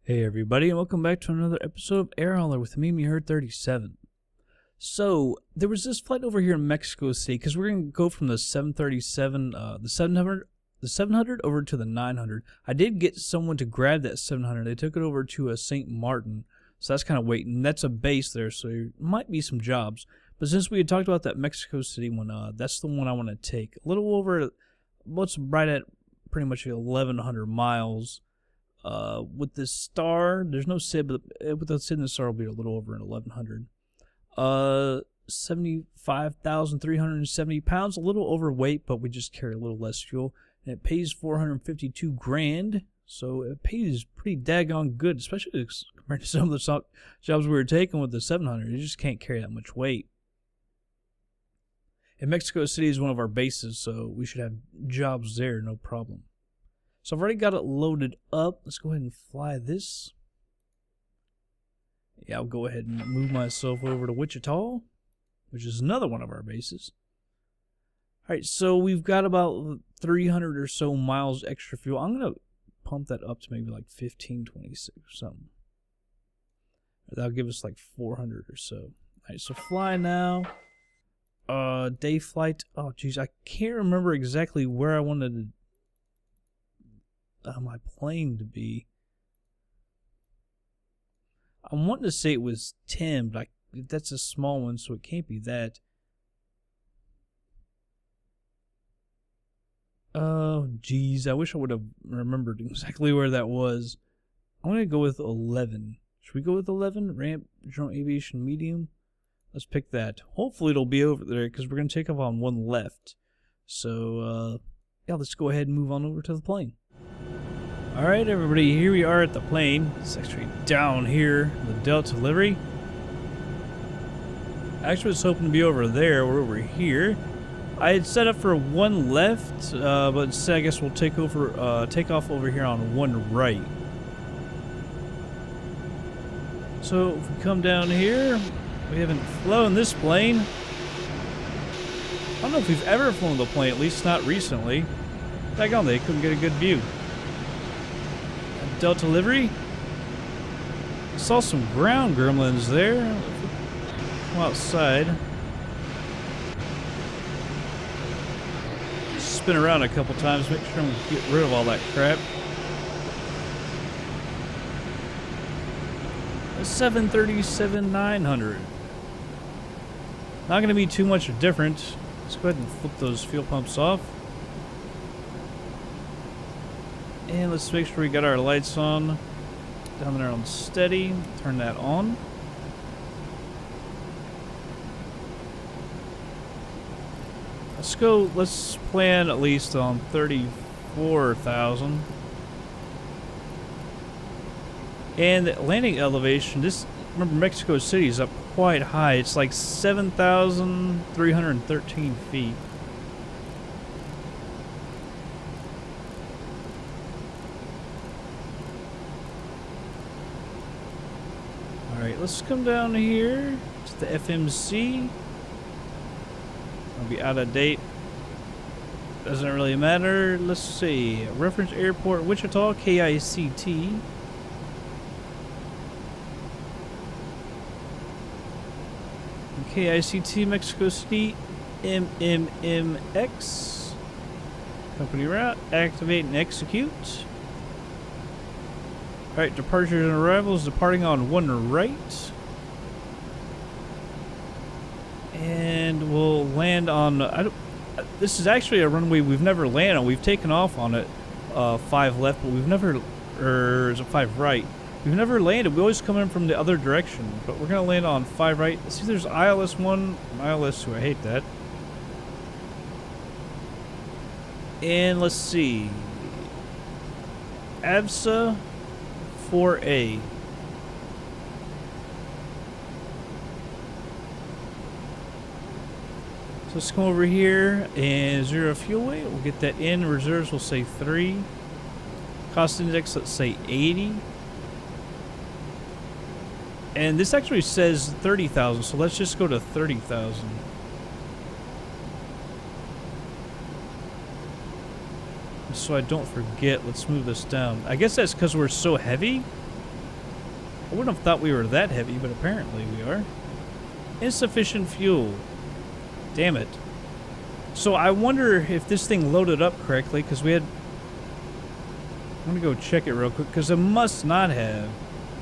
Hey everybody, and welcome back to another episode of Air Hauler with me, Heard 37. So, there was this flight over here in Mexico City, because we're going to go from the 737, the 700 over to the 900. I did get someone to grab that 700. They took it over to St. Martin, so that's kind of waiting. That's a base there, so there might be some jobs. But since we had talked about that Mexico City one, that's the one I want to take. A little over, what's right at pretty much 1,100 miles. With this star, there's no SID, but with the SID and the star will be a little over 1,100. 75,370 pounds, a little overweight, but we just carry a little less fuel. And it pays 452 grand, so it pays pretty daggone good, especially compared to some of the jobs we were taking with the 700. You just can't carry that much weight. And Mexico City is one of our bases, so we should have jobs there, no problem. So I've already got it loaded up. Let's go ahead and fly this. Yeah, I'll go ahead and move myself over to Wichita, which is another one of our bases. Alright, so we've got about 300 or so miles extra fuel. I'm going to pump that up to maybe like 1526 or something. That'll give us like 400 or so. Alright, so fly now. Day flight. Oh, geez, I can't remember exactly where I wanted my plane to be. I'm wanting to say it was 10, but that's a small one, so it can't be that. Oh, geez, I wish I would have remembered exactly where that was. I'm going to go with 11. Should we go with 11? Ramp, General Aviation Medium? Let's pick that. Hopefully it'll be over there, because we're going to take off on one left. So, yeah, let's go ahead and move on over to the plane. Alright everybody, here we are at the plane. It's actually down here, the Delta livery. Actually, I was hoping to be over there. We're over here. I had set up for one left, but instead I guess we'll take off over here on one right. So if we come down here, we haven't flown this plane. I don't know if we've ever flown the plane, at least not recently. Daggone, they couldn't get a good view. Delta livery. Saw some ground gremlins there. Come outside. Spin around a couple times, make sure we get rid of all that crap. A 737-900. Not going to be too much different. Let's go ahead and flip those fuel pumps off. And let's make sure we got our lights on. Down there on steady. Turn that on. Let's plan at least on 34,000. And the landing elevation, remember Mexico City is up quite high. It's like 7,313 feet. Alright, let's come down here to the FMC. I'll be out of date. Doesn't really matter. Let's see. Reference Airport, Wichita, KICT. KICT, Mexico City, MMMX. Company route, activate and execute. Alright, departures and arrivals, departing on one right. And we'll land on, this is actually a runway we've never landed on. We've taken off on it, 5 left, but we've never, or is it 5 right? We've never landed. We always come in from the other direction, but we're going to land on 5 right. Let's see if there's ILS 1, ILS 2, I hate that. And let's see. ABSA 4A. So let's come over here and 0 fuel weight. We'll get that in. Reserves will say 3. Cost index, let's say 80. And this actually says 30,000, so let's just go to 30,000. So I don't forget, let's move this down. I guess that's because we're so heavy. I wouldn't have thought we were that heavy, but apparently we are. Insufficient fuel. Damn it. So I wonder if this thing loaded up correctly, because we had... I'm going to go check it real quick, because it must not have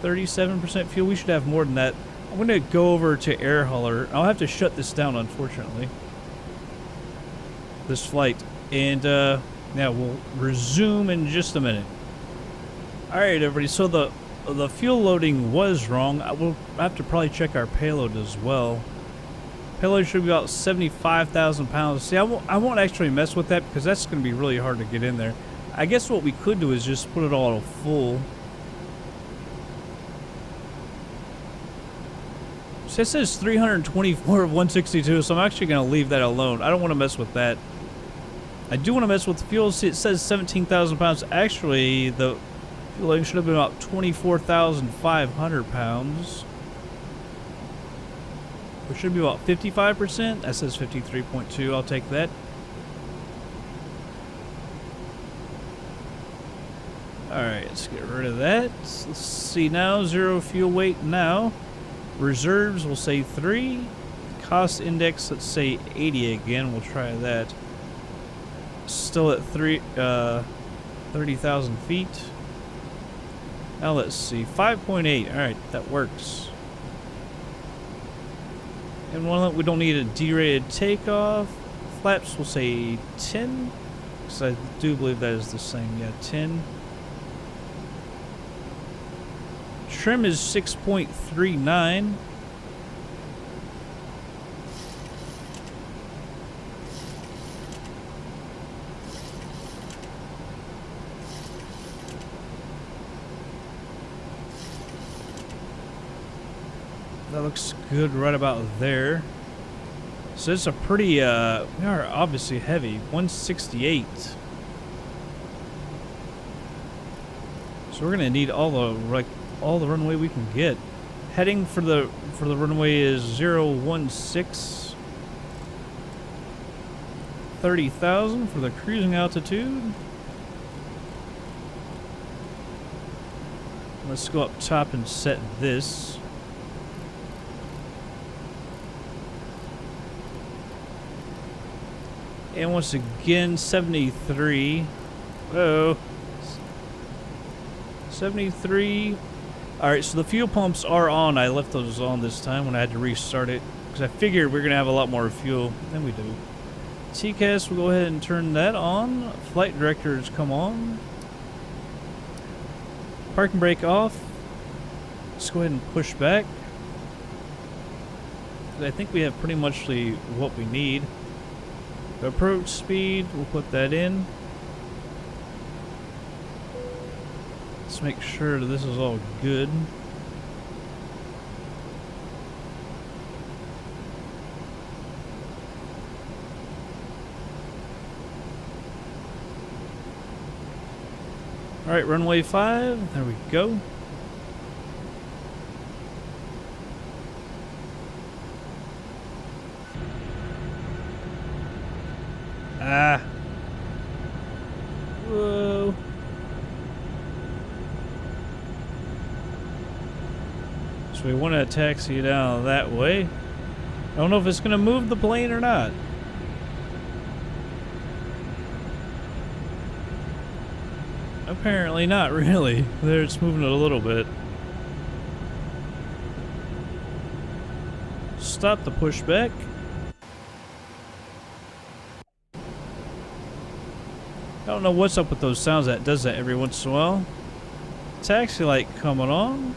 37% fuel. We should have more than that. I'm going to go over to air hauler. I'll have to shut this down, unfortunately. This flight. And, yeah, we'll resume in just a minute. Alright, everybody. So the fuel loading was wrong. We'll have to probably check our payload as well. Payload should be about 75,000 pounds. See, I won't actually mess with that because that's going to be really hard to get in there. I guess what we could do is just put it all full. So it says 324 of 162, so I'm actually going to leave that alone. I don't want to mess with that. I do want to mess with the fuel. See, it says 17,000 pounds. Actually, the fuel should have been about 24,500 pounds. Which should be about 55%. That says 53.2. I'll take that. Alright, let's get rid of that. Let's see now. Zero fuel weight now. Reserves, we'll say 3. Cost index, let's say 80 again. We'll try that. Still at 30,000 feet. Now let's see. 5.8. Alright, that works. And one we don't need a derated takeoff. Flaps, we'll say 10. Because I do believe that is the same. Yeah, 10. Trim is 6.39. That looks good right about there. So it's a pretty, we are obviously heavy. 168. So we're gonna need all the runway we can get. Heading for the runway is 016. 30,000 for the cruising altitude. Let's go up top and set this. And once again, 73. Whoa. 73. Alright, so the fuel pumps are on. I left those on this time when I had to restart it, because I figured we're going to have a lot more fuel than we do. TCAS, we'll go ahead and turn that on. Flight directors come on. Parking brake off. Let's go ahead and push back. I think we have pretty much what we need. The approach speed, we'll put that in. Let's make sure that this is all good. Alright, runway 5, there we go. Ah. Whoa. So we want to taxi down that way. I don't know if it's going to move the plane or not. Apparently not really. There, it's moving it a little bit. Stop the pushback. I don't know what's up with those sounds. That does that every once in a while. Taxi light coming on.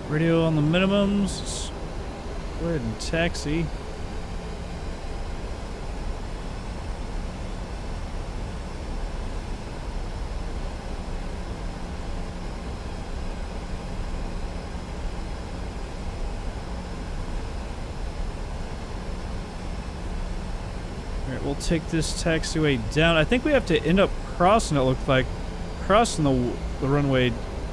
Radio on the minimums. Let's go ahead and taxi. We'll take this taxiway down. I think we have to end up crossing, it looked like. Crossing the runway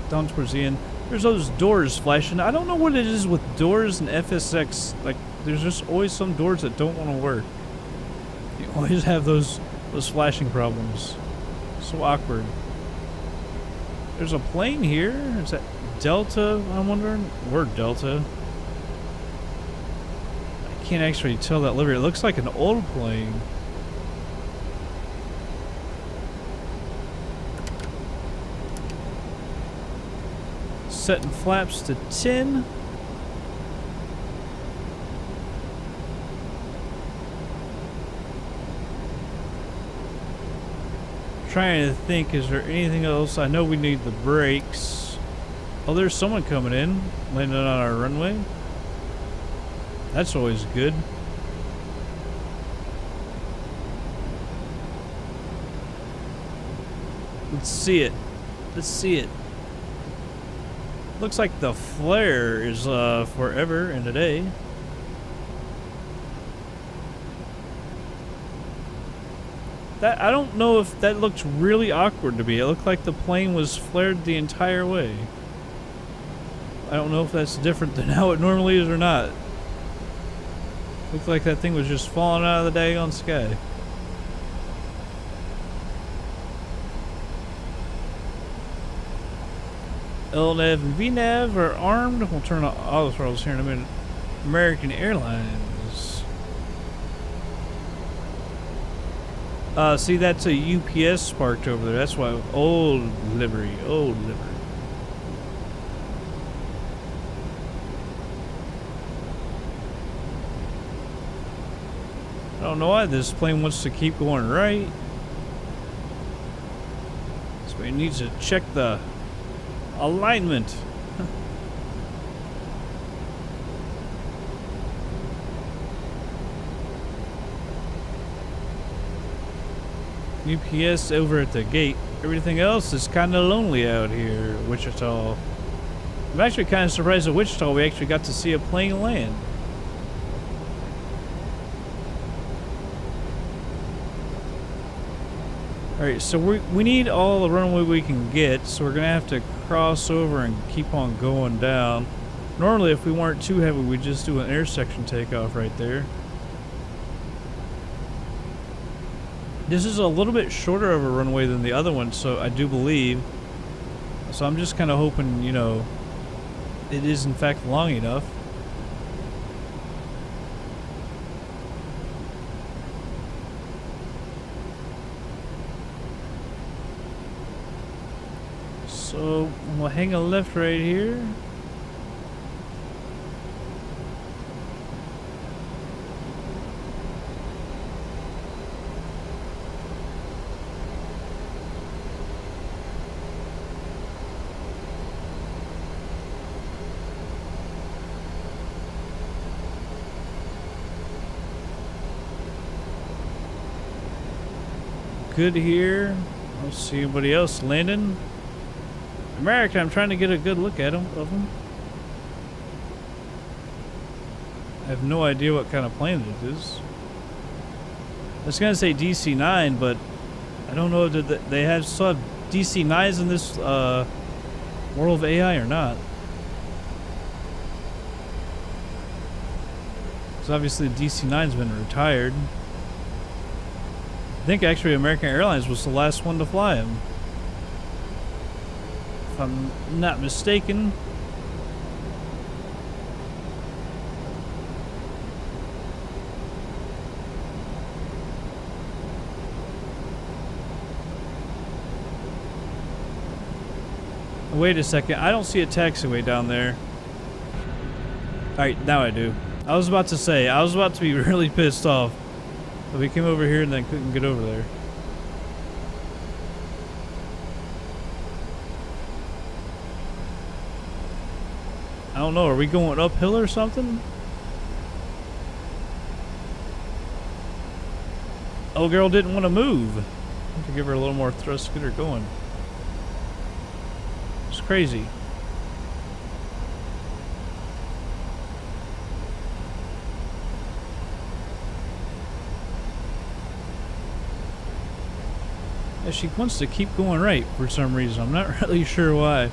down towards the end. There's those doors flashing. I don't know what it is with doors and FSX. Like, there's just always some doors that don't want to work. You always have those flashing problems. So awkward. There's a plane here. Is that Delta? I'm wondering. We're Delta. I can't actually tell that livery. It looks like an old plane. Setting flaps to 10. Trying to think, is there anything else? I know we need the brakes. Oh, there's someone coming in, landing on our runway. That's always good. Let's see it. Let's see it. Looks like the flare is forever and a day. That, I don't know if that looked really awkward to me. It looked like the plane was flared the entire way. I don't know if that's different than how it normally is or not. Looked like that thing was just falling out of the daggone sky. LNAV and VNAV are armed. We'll turn on auto throttles here in a minute. American Airlines. See, that's a UPS parked over there. That's why. Old livery. Old livery. I don't know why this plane wants to keep going right. So it needs to check the alignment. UPS over at the gate. Everything else is kind of lonely out here, Wichita. I'm actually kind of surprised at Wichita we actually got to see a plane land. Alright, so we need all the runway we can get, so we're going to have to cross over and keep on going down. Normally, if we weren't too heavy, we'd just do an intersection takeoff right there. This is a little bit shorter of a runway than the other one, so I do believe. So I'm just kind of hoping, you know, it is in fact long enough. So we'll hang a left right here. Good here. I don't see anybody else landing. American, I'm trying to get a good look at them. I have no idea what kind of plane it is. I was gonna say DC-9, but I don't know if they have still have DC-9s in this world of AI or not. Because obviously the DC-9's been retired. I think actually American Airlines was the last one to fly them, if I'm not mistaken. Wait a second, I don't see a taxiway down there. Alright, now I do. I was about to say, I was about to be really pissed off. But we came over here and then couldn't get over there. I don't know, are we going uphill or something? Oh, girl didn't want to move. I have to give her a little more thrust to get her going. It's crazy. Yeah, she wants to keep going right for some reason. I'm not really sure why.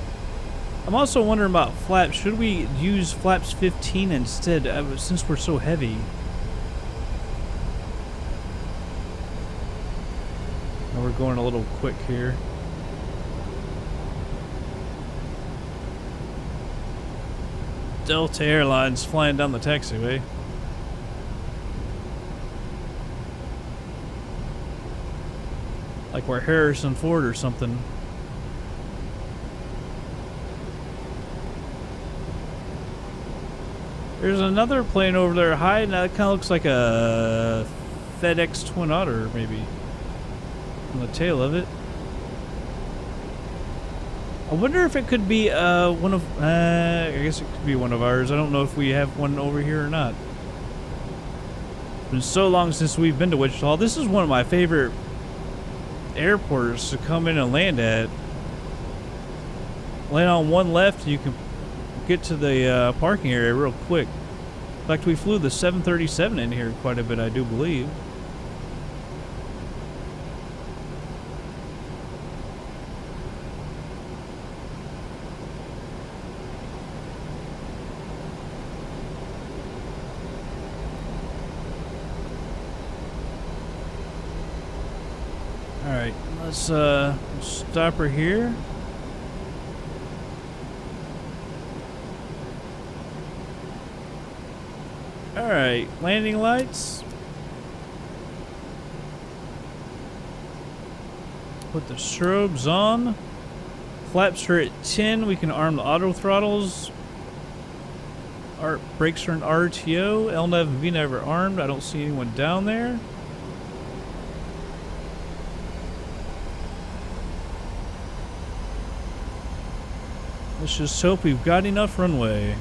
I'm also wondering about flaps. Should we use flaps 15 instead since we're so heavy? Now we're going a little quick here. Delta Airlines flying down the taxiway. Like we're Harrison Ford or something. There's another plane over there high. Now it kind of looks like a FedEx Twin Otter, maybe. On the tail of it. I wonder if it could be one of, I guess it could be one of ours. I don't know if we have one over here or not. It's been so long since we've been to Wichita. This is one of my favorite airports to come in and land at. Land on one left, you can get to the parking area real quick. In fact, we flew the 737 in here quite a bit, I do believe. Alright, let's stop her here. Alright, landing lights. Put the strobes on. Flaps are at 10. We can arm the auto throttles. Brakes are in RTO. LNAV and VNAV are armed. I don't see anyone down there. Let's just hope we've got enough runway.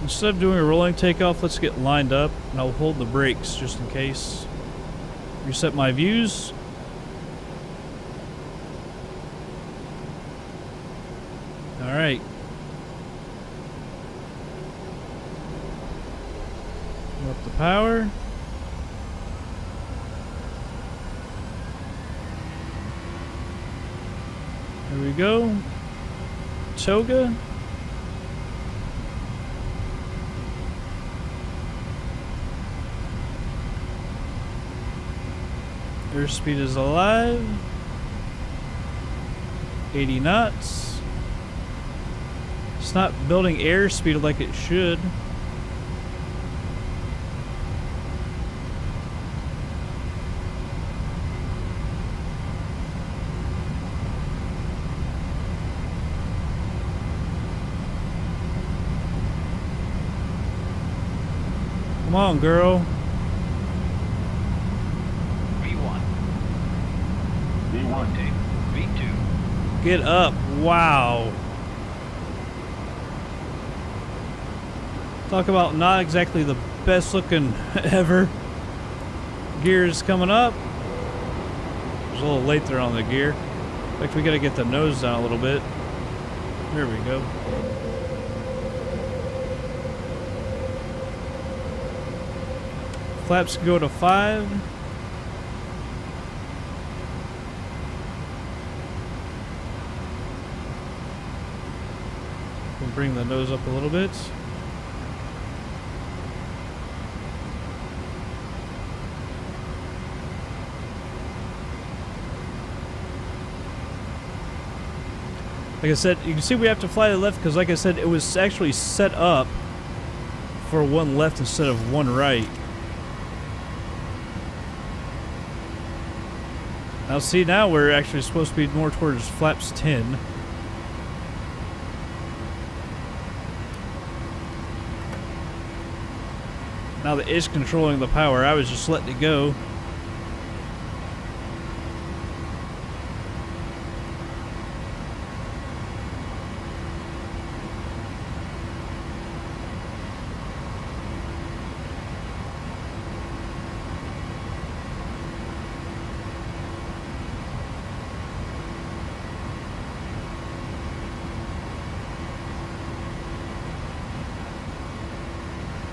Instead of doing a rolling takeoff, let's get lined up, and I'll hold the brakes just in case. Reset my views. Alright. Up the power. Here we go. Toga. Airspeed is alive. 80 knots. It's not building airspeed like it should. Come on, girl. V1, take V2. Get up. Wow. Talk about not exactly the best looking ever. Gears coming up. It's a little late there on the gear. In fact, we gotta get the nose down a little bit. There we go. Flaps go to 5. We'll bring the nose up a little bit. Like I said, you can see we have to fly to the left because, like I said, it was actually set up for one left instead of one right. Now see, now we're actually supposed to be more towards flaps 10. Now that it's controlling the power, I was just letting it go.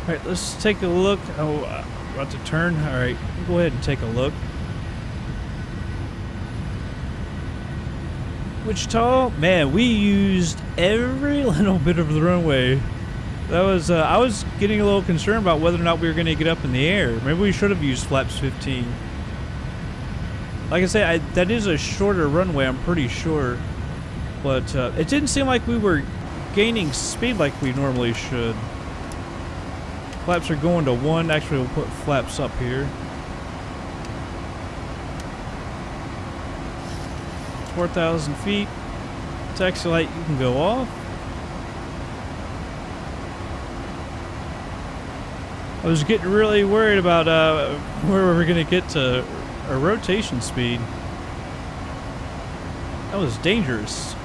Alright, let's take a look. Oh, about to turn. Alright, go ahead and take a look. Wichita, man, we used every little bit of the runway. That was, I was getting a little concerned about whether or not we were going to get up in the air. Maybe we should have used flaps 15. Like I say, that is a shorter runway, I'm pretty sure. But it didn't seem like we were gaining speed like we normally should. Flaps are going to 1. Actually, we'll put flaps up here. 4,000 feet. Taxi light, you can go off. I was getting really worried about where we were going to get to a rotation speed. That was dangerous.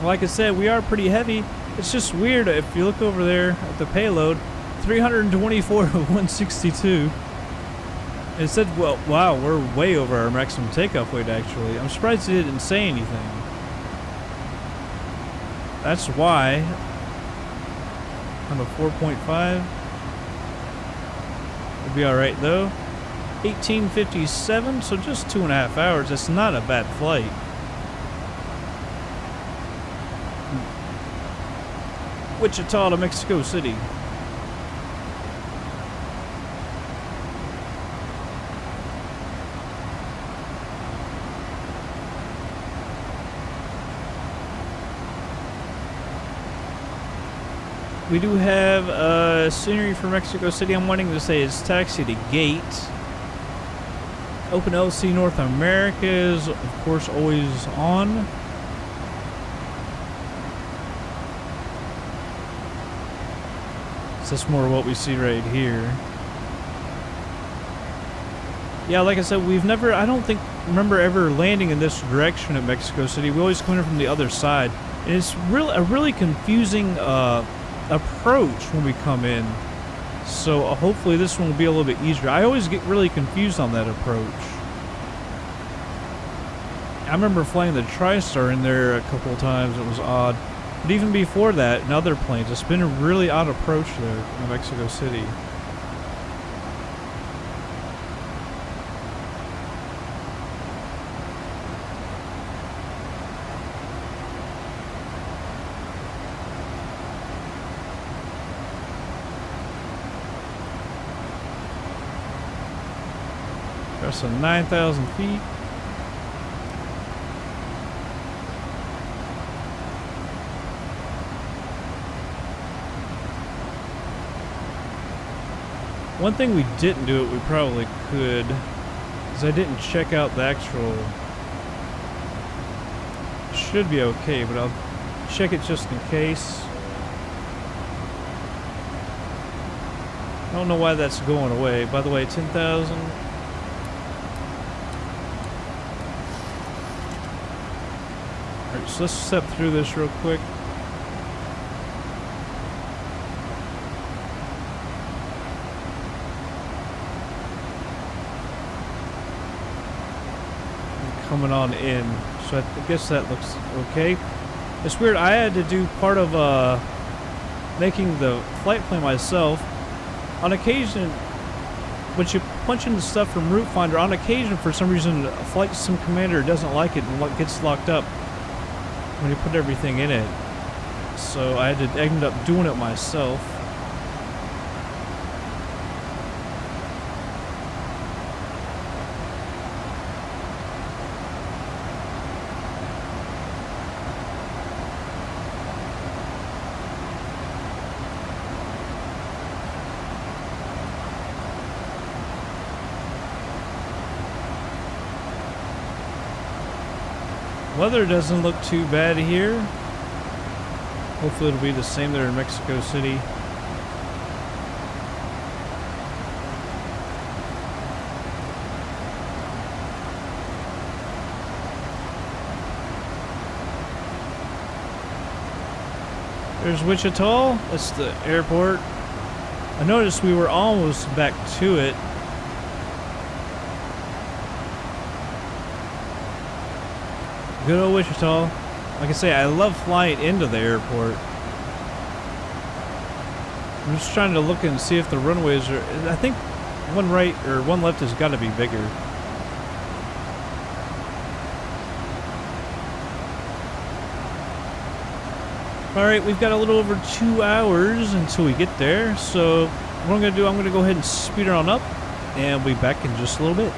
Like I said, we are pretty heavy. It's just weird if you look over there at the payload, 324 to 162. It said, well, wow, we're way over our maximum takeoff weight, actually. I'm surprised it didn't say anything. That's why. On a 4.5. We'll be alright, though. 1857, so just 2.5 hours. That's not a bad flight. Wichita to Mexico City. We do have scenery for Mexico City. I'm wanting to say it's taxi to gate. OpenLC North America is, of course, always on. So that's more what we see right here. Yeah, like I said, we've never, I don't remember ever landing in this direction at Mexico City. We always come in from the other side. And it's a really confusing approach when we come in. So hopefully this one will be a little bit easier. I always get really confused on that approach. I remember flying the TriStar in there a couple of times. It was odd. But even before that, in other planes, it's been a really odd approach there in Mexico City. There's some 9,000 feet. One thing we didn't do, we probably could, is I didn't check out the actual. Should be okay, but I'll check it just in case. I don't know why that's going away. By the way, 10,000. Alright, so let's step through this real quick. Coming on in, so I guess that looks okay. It's weird, I had to do part of making the flight plan myself. On occasion, when you punch in the stuff from Route Finder, on occasion for some reason a FlightSim commander doesn't like it and gets locked up when you put everything in it. So I had to end up doing it myself. Weather doesn't look too bad here. Hopefully it'll be the same there in Mexico City. There's Wichita. That's the airport. I noticed we were almost back to it. Good old Wichita. Like I say, I love flying into the airport. I'm just trying to look and see if the runways are. I think one right or one left has got to be bigger. Alright, we've got a little over 2 hours until we get there, so what I'm going to do, I'm going to go ahead and speed her on up, and we'll be back in just a little bit.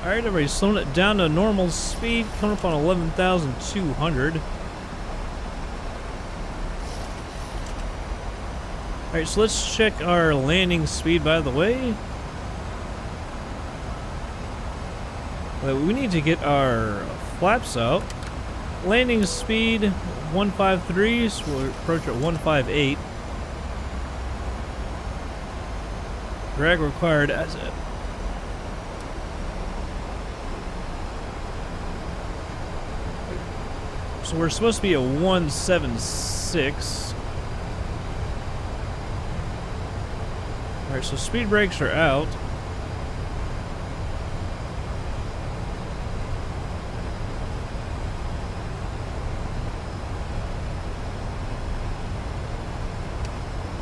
Alright, everybody's slowing it down to normal speed, coming up on 11,200. Alright, so let's check our landing speed, by the way. We need to get our flaps out. Landing speed 153, so we'll approach at 158. Drag required as it. So we're supposed to be a 176. Alright, so speed brakes are out.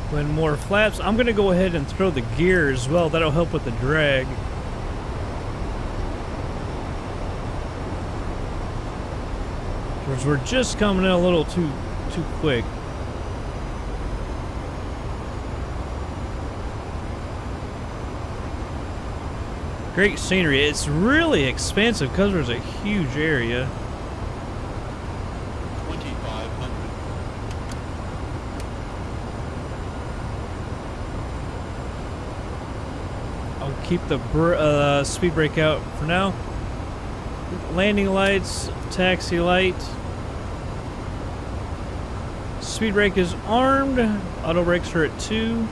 When more flaps, I'm going to go ahead and throw the gear as well. That'll help with the drag. Because we're just coming in a little too quick. Great scenery. It's really expansive because there's a huge area. 2,500. I'll keep the speed brake out for now. Landing lights, taxi light. Speed brake is armed. Auto brakes are at 2.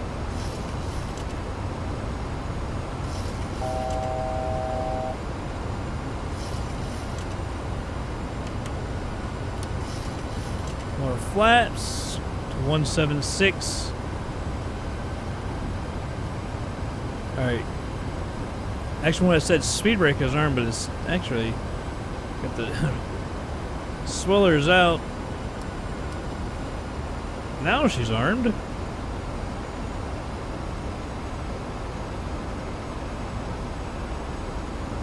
More flaps to 176. Alright. Actually, when I said speed brake is armed, but it's actually got the swellers out. Now she's armed.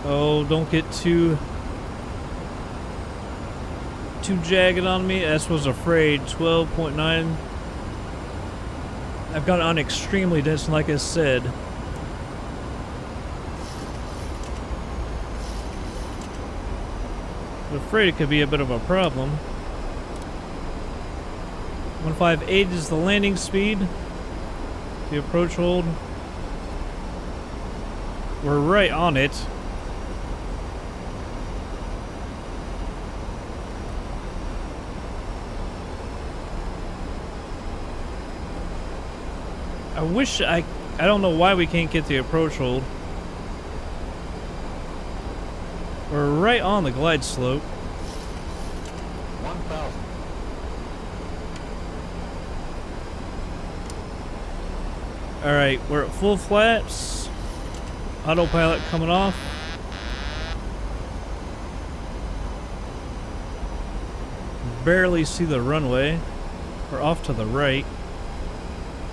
Oh, don't get too jagged on me. S was afraid. 12.9. I've got it on extremely dense, like I said. I'm afraid it could be a bit of a problem. 158 is the landing speed. The approach hold. We're right on it. I wish I don't know why we can't get the approach hold. We're right on the glide slope. 1,000. Alright, we're at full flaps. Autopilot coming off. Barely see the runway. We're off to the right.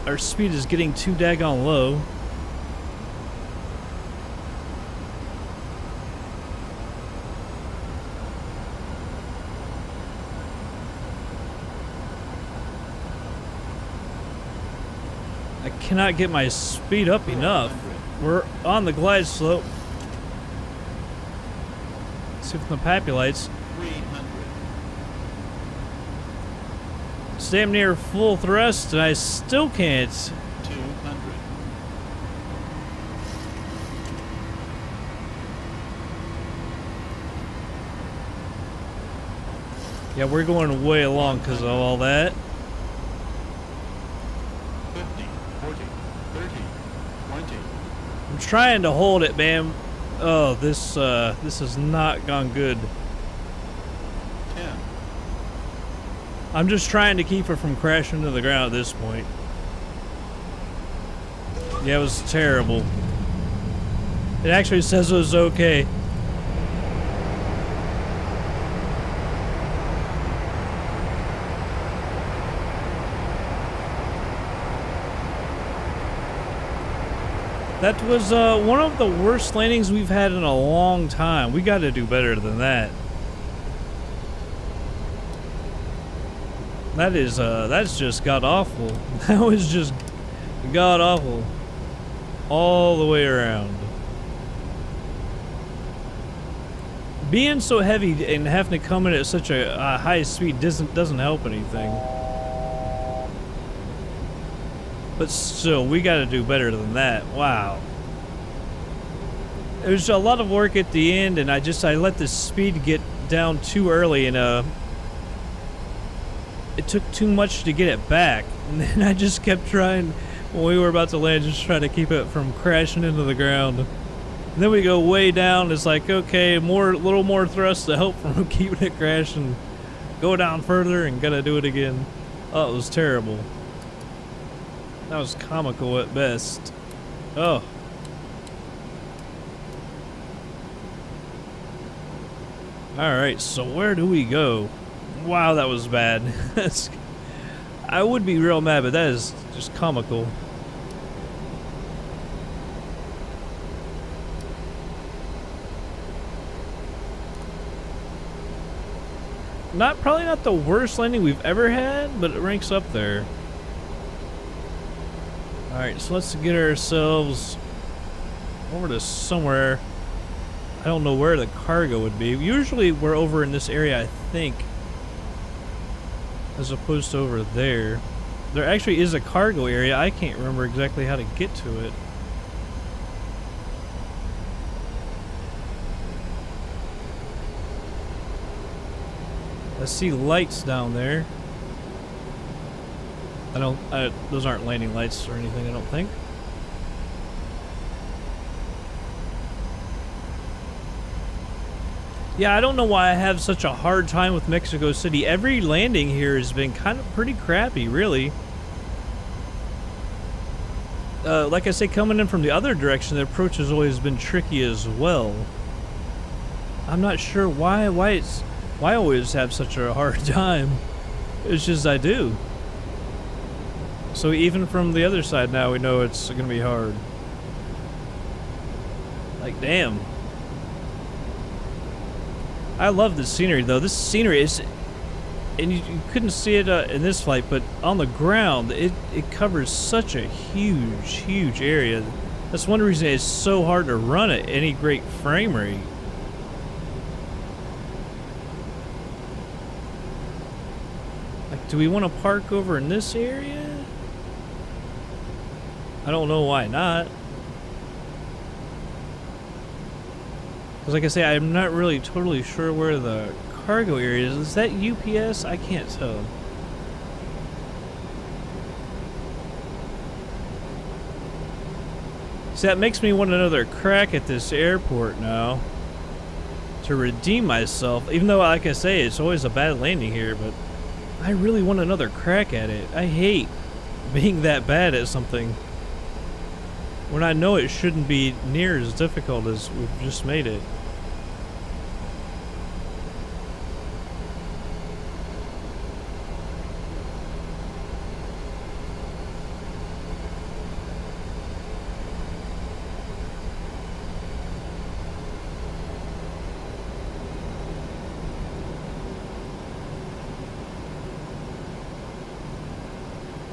Our speed is getting too daggone low. I cannot get my speed up enough. We're on the glide slope. Let's see if the pappy lights. 300. It's damn near full thrust, and I still can't. 200. Yeah, we're going way along because of all that. 50, 40, 30, 20. I'm trying to hold it, man. Oh, this has not gone good. 10. I'm just trying to keep her from crashing to the ground at this point. Yeah, it was terrible. It actually says it was okay. That was one of the worst landings we've had in a long time. We got to do better than that. That's just god awful. That was just god awful all the way around. Being so heavy and having to come in at such a high speed doesn't help anything. But still, we got to do better than that. Wow. There's a lot of work at the end, and I let the speed get down too early, and it took too much to get it back. And then I just kept trying, when we were about to land, just trying to keep it from crashing into the ground. And then we go way down. It's like, okay, little more thrust to help from keeping it crashing. Go down further and gotta do it again. Oh, it was terrible. That was comical at best. Oh. Alright, so where do we go? Wow, that was bad. I would be real mad, but that is just comical. Probably not the worst landing we've ever had, but it ranks up there. Alright, so let's get ourselves over to somewhere. I don't know where the cargo would be. Usually we're over in this area, I think, as opposed to over there. There actually is a cargo area. I can't remember exactly how to get to it. I see lights down there. Those aren't landing lights or anything, I don't think. Yeah, I don't know why I have such a hard time with Mexico City. Every landing here has been kind of pretty crappy, really. Like I say, coming in from the other direction, the approach has always been tricky as well. I'm not sure why I always have such a hard time. It's just I do. So even from the other side now, we know it's gonna be hard. Like, damn. I love this scenery, though. This scenery is, and you couldn't see it in this flight, but on the ground, it covers such a huge area. That's one reason it's so hard to run at any great frame rate. Like, do we want to park over in this area? I don't know why not. Because like I say, I'm not really totally sure where the cargo area is. Is that UPS? I can't tell. See, that makes me want another crack at this airport now. To redeem myself. Even though, like I say, it's always a bad landing here, but I really want another crack at it. I hate being that bad at something when I know it shouldn't be near as difficult as we've just made it.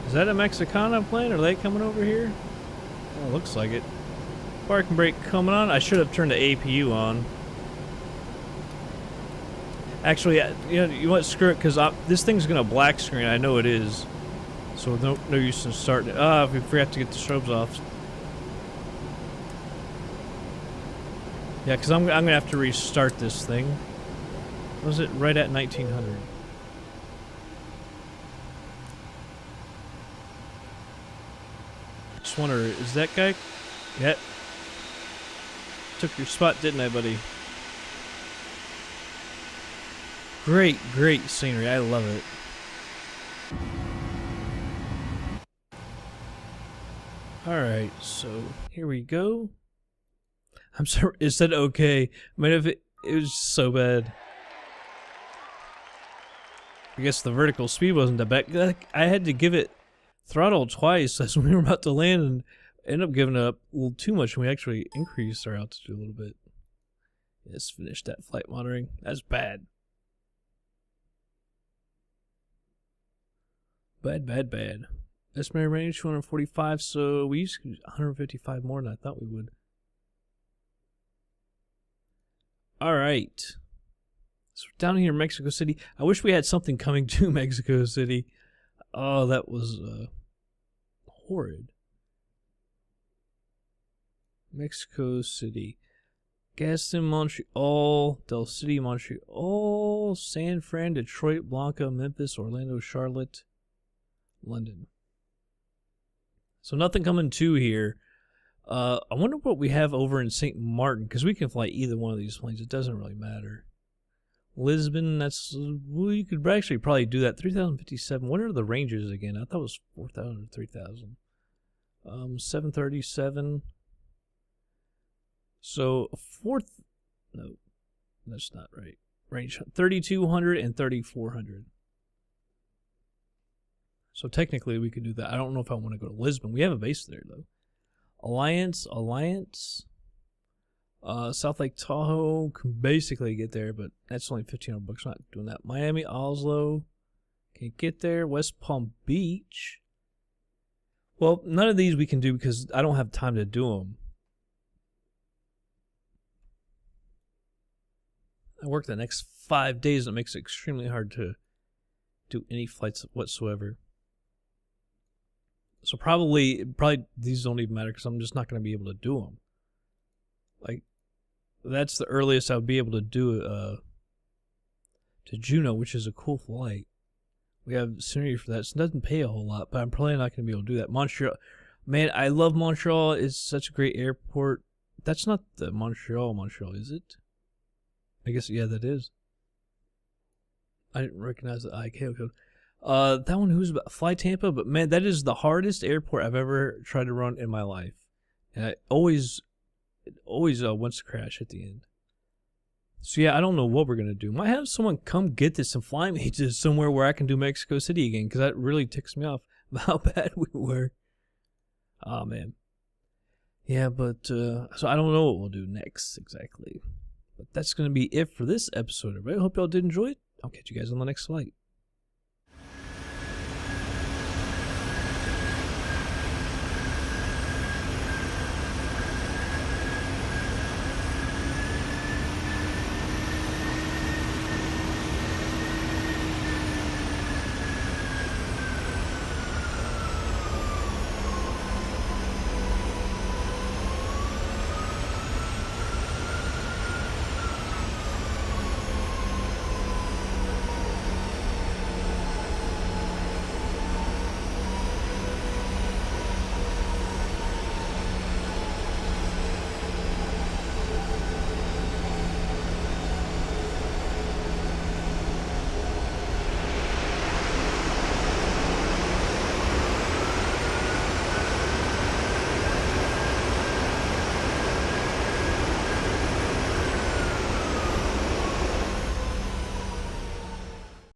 Is that a Mexicana plane? Are they coming over here? Oh, looks like it. Parking brake coming on. I should have turned the APU on. Actually, you know what? Screw it, because this thing's gonna black screen. I know it is. So no use in starting it. Ah, we forgot to get the strobes off. Yeah, because I'm gonna have to restart this thing. Was it right at 1900? Just wonder, is that guy? Yep. Took your spot, didn't I, buddy? Great scenery. I love it. Alright, so here we go. I'm sorry, is that okay? I mean, if it was just so bad. I guess the vertical speed wasn't that bad. I had to give it throttle twice as we were about to land and ended up giving it up a little too much, and we actually increased our altitude a little bit. Let's finish that flight monitoring. That's bad. Bad. Estimated range 245, so we used 155 more than I thought we would. Alright. So down here in Mexico City, I wish we had something coming to Mexico City. Oh, that was horrid. Mexico City. Gaston, Montreal, Del City, Montreal, San Fran, Detroit, Blanca, Memphis, Orlando, Charlotte, London. So nothing coming to here. I wonder what we have over in St. Martin, because we can fly either one of these planes. It doesn't really matter. Lisbon, that's, well, you could actually probably do that. 3,057. What are the ranges again? I thought it was 4,000 or 3,000. 737. So, no, that's not right. Range 3,200 and 3,400. So technically we could do that. I don't know if I want to go to Lisbon. We have a base there though. Alliance, South Lake Tahoe can basically get there, but that's only $1,500 bucks. Not doing that. Miami, Oslo, can't get there. West Palm Beach. Well, none of these we can do because I don't have time to do them. I work the next 5 days, and it makes it extremely hard to do any flights whatsoever. So probably these don't even matter because I'm just not going to be able to do them. Like, that's the earliest I would be able to do to Juneau, which is a cool flight. We have scenery for that. So it doesn't pay a whole lot, but I'm probably not going to be able to do that. Montreal, man, I love Montreal. It's such a great airport. That's not the Montreal, is it? I guess, yeah, that is. I didn't recognize the ICAO code. That one, who's about Fly Tampa, but man, that is the hardest airport I've ever tried to run in my life. And it always wants to crash at the end. So yeah, I don't know what we're going to do. Might have someone come get this and fly me to somewhere where I can do Mexico City again, because that really ticks me off about how bad we were. Oh, man. Yeah, but, so I don't know what we'll do next exactly. But that's going to be it for this episode, everybody. I hope y'all did enjoy it. I'll catch you guys on the next flight.